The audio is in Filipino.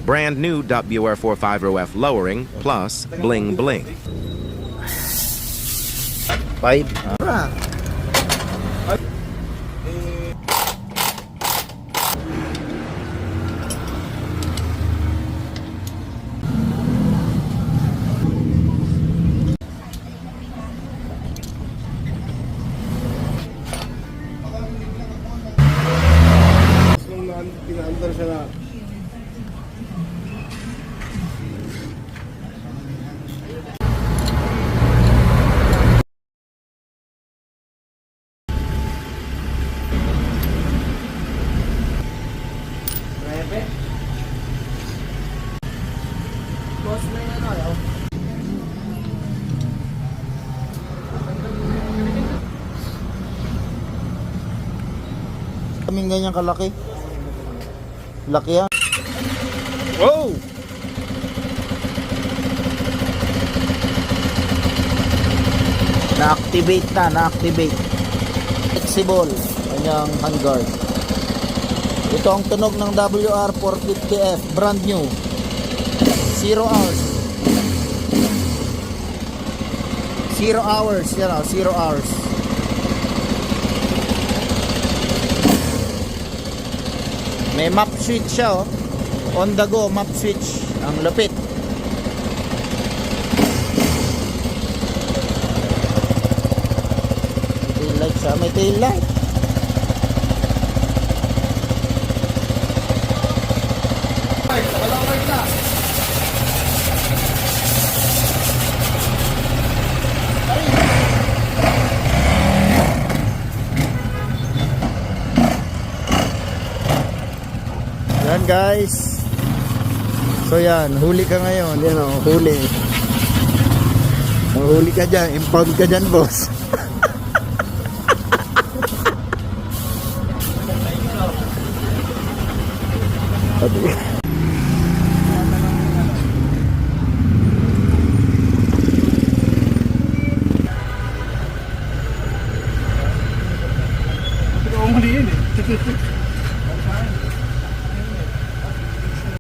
Brand new WR45OF lowering plus bling bling. 5. Pinaandar siya na. Boss na yan ano? Kaming ganyan kalaki. Laki yan. Wow! Na-activate na, na-activate. Flexible. Kanyang handguard. Ito ang tunog ng WR450F. Brand new. 0 hours. 0 hours. Yan o, 0 hours. May map switch siya oh. On the go map switch. Ang lupit. May tail light siya. May tail light. Yan guys. So yan, huli ka ngayon. Yan o, huli. Huli ka dyan, impound ka dyan boss. Ito ang muli yun eh.